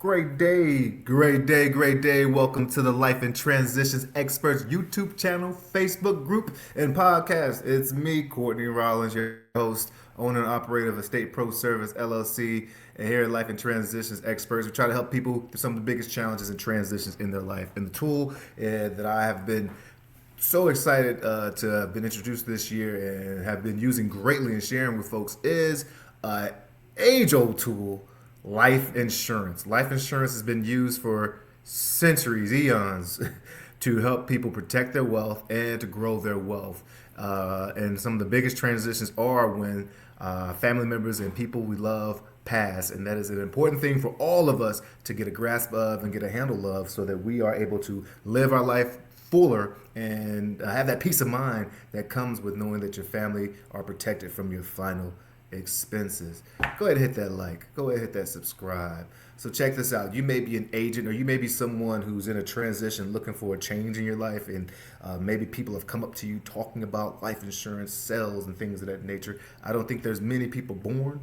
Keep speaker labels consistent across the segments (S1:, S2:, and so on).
S1: Great day, great day, great day. Welcome to the Life and Transitions Experts YouTube channel, Facebook group, and podcast. It's me, Courtney Rollins, your host, owner and operator of Estate Pro Service LLC. And here at Life and Transitions Experts, we try to help people through some of the biggest challenges and transitions in their life. And the tool that I have been so excited to have been introduced this year and have been using greatly and sharing with folks is age-old tool, life insurance. Life insurance has been used for centuries, eons, to help people protect their wealth and to grow their wealth. And some of the biggest transitions are when family members and people we love pass. And that is an important thing for all of us to get a grasp of and get a handle of so that we are able to live our life fuller and have that peace of mind that comes with knowing that your family are protected from your final expenses. Go ahead and hit that like. Go ahead and hit that subscribe. So check this out. You may be an agent or you may be someone who's in a transition looking for a change in your life, and maybe people have come up to you talking about life insurance sales and things of that nature. I don't think there's many people born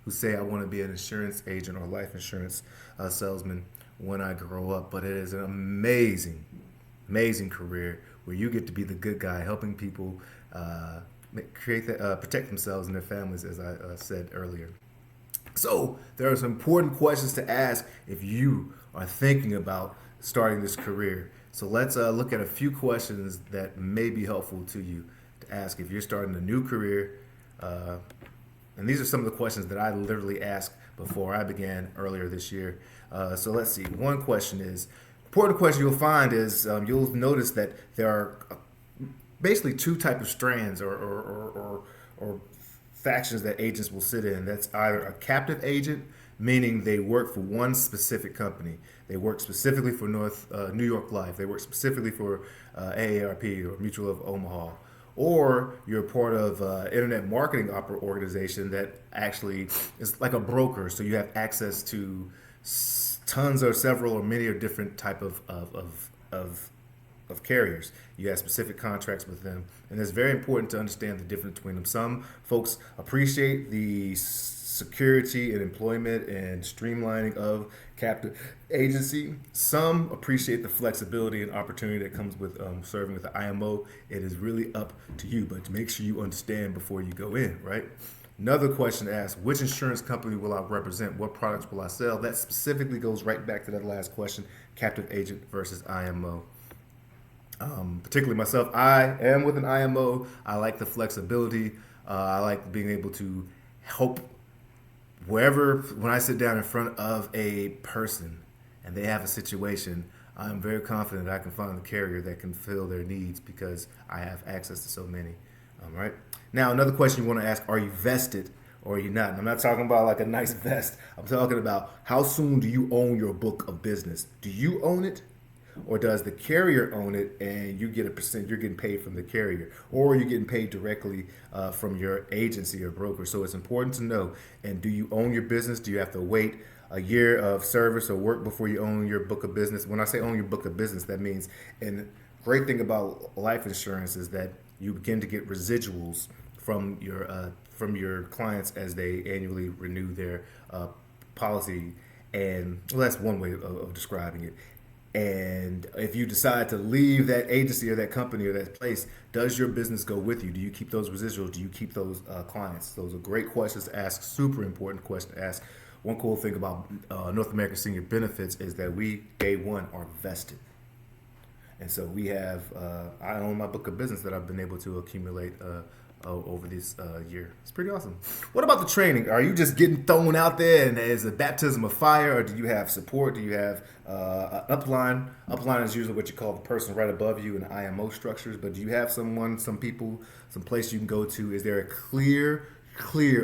S1: who say I want to be an insurance agent or life insurance salesman when I grow up, but it is an amazing career where you get to be the good guy helping people protect themselves and their families, as I said earlier. So there are some important questions to ask if you are thinking about starting this career. So let's look at a few questions that may be helpful to you to ask if you're starting a new career. And these are some of the questions that I literally asked before I began earlier this year. So let's see. One question is, important question you'll find is you'll notice that there are basically two types of strands or factions that agents will sit in. That's either a captive agent, meaning they work for one specific company. They work specifically for New York Life. They work specifically for AARP or Mutual of Omaha. Or you're part of an internet marketing organization that actually is like a broker. So you have access to tons or several or many or different type of carriers. You have specific contracts with them, and it's very important to understand the difference between them. Some folks appreciate the security and employment and streamlining of captive agency. Some appreciate the flexibility and opportunity that comes with serving with the IMO. It is really up to you, but make sure you understand before you go in, right? Another question asks, which insurance company will I represent? What products will I sell? That specifically goes right back to that last question, captive agent versus IMO. Particularly myself, I am with an IMO. I like the flexibility. I like being able to help when I sit down in front of a person and they have a situation, I'm very confident I can find the carrier that can fill their needs because I have access to so many. All right. Now, another question you want to ask, are you vested or are you not? And I'm not talking about like a nice vest. I'm talking about how soon do you own your book of business? Do you own it? Or does the carrier own it and you get a percent, you're getting paid from the carrier, or you're getting paid directly from your agency or broker? So it's important to know. And do you own your business? Do you have to wait a year of service or work before you own your book of business? When I say own your book of business, that means, and great thing about life insurance is that you begin to get residuals from your clients as they annually renew their policy. And well, that's one way of describing it. And if you decide to leave that agency or that company or that place, does your business go with you? Do you keep those residuals? Do you keep those clients? Those are great questions to ask, super important question to ask. One cool thing about North American Senior Benefits is that we, day one, are vested. And so we have, I own my book of business that I've been able to accumulate over this year. It's pretty awesome. What about the training? Are you just getting thrown out there and as a baptism of fire, or do you have support? Do you have an upline? Upline is usually what you call the person right above you in the IMO structures, but do you have someone, some people, some place you can go to? Is there a clear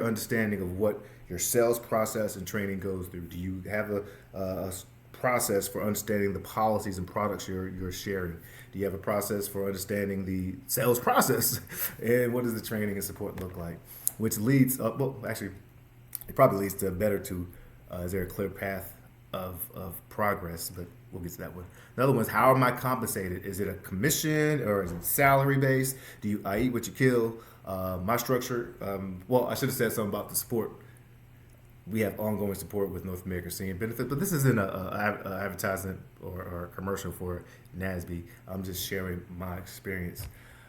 S1: understanding of what your sales process and training goes through? Do you have a process for understanding the policies and products you're sharing? Do you have a process for understanding the sales process? And what does the training and support look like? Which leads up, well, actually, it probably leads to is there a clear path of progress? But we'll get to that one. Another one is, how am I compensated? Is it a commission or is it salary based? I eat what you kill? My structure, well, I should have said something about the support. we have ongoing support with North American Senior Benefits, but this isn't a advertisement or a commercial for NASB. I'm just sharing my experience.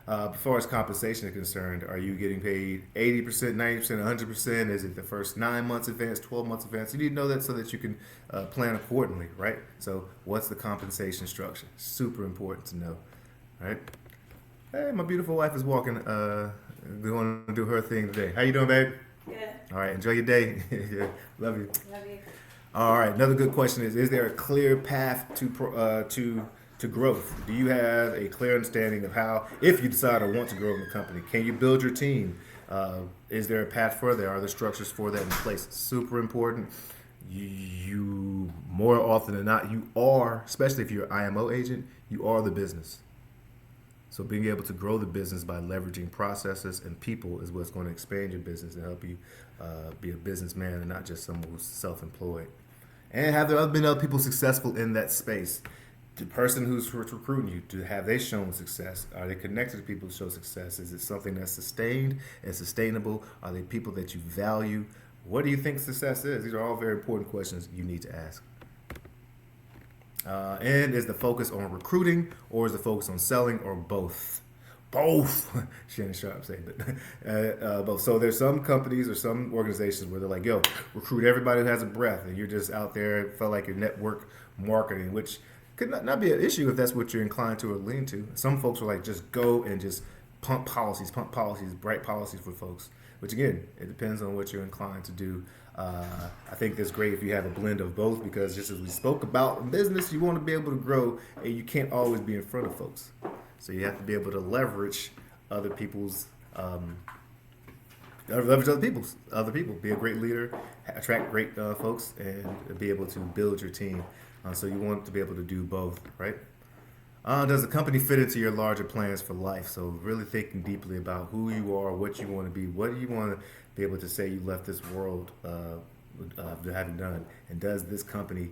S1: As far as compensation is concerned, are you getting paid 80%, 90%, 100%? Is it the first 9 months advance, 12 months advance? You need to know that so that you can plan accordingly, right? So, what's the compensation structure? Super important to know, right? Hey, my beautiful wife is walking, going to do her thing today. How you doing, babe?
S2: Good.
S1: All right, enjoy your day. Yeah, love you.
S2: Love you.
S1: All right, another good question is there a clear path to growth? Do you have a clear understanding of how, if you decide or want to grow in the company, can you build your team? Is there a path further? Are there structures for that in place? Super important. You more often than not, you are, especially if you're an IMO agent, you are the business. So being able to grow the business by leveraging processes and people is what's going to expand your business and help you be a businessman and not just someone who's self-employed. And have there been other people successful in that space? The person who's recruiting you, have they shown success? Are they connected to people who show success? Is it something that's sustained and sustainable? Are they people that you value? What do you think success is? These are all very important questions you need to ask. And is the focus on recruiting or is the focus on selling or both? Both. Shannon Sharp said, but both. So there's some companies or some organizations where they're like, yo, recruit everybody who has a breath, and you're just out there, felt like your network marketing, which could not be an issue if that's what you're inclined to or lean to. Some folks are like, just go and just pump policies, bright policies for folks. Which again, it depends on what you're inclined to do. I think that's great if you have a blend of both, because just as we spoke about in business, you want to be able to grow, and you can't always be in front of folks. So you have to be able to leverage other people's, other people. Be a great leader, attract great folks, and be able to build your team. So you want to be able to do both, right? Does the company fit into your larger plans for life? So really thinking deeply about who you are, what you want to be, what do you want to be able to say you left this world having done, and does this company,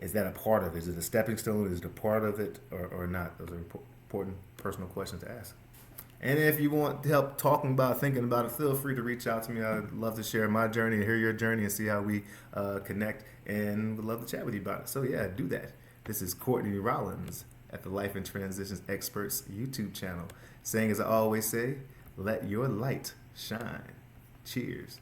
S1: is that a part of it? Is it a stepping stone? Is it a part of it or not? Those are important personal questions to ask. And if you want help thinking about it, feel free to reach out to me. I'd love to share my journey and hear your journey and see how we connect, and would love to chat with you about it. So yeah, do that. This is Courtney Rollins at the Life and Transitions Experts YouTube channel, saying, as I always say, let your light shine. Cheers.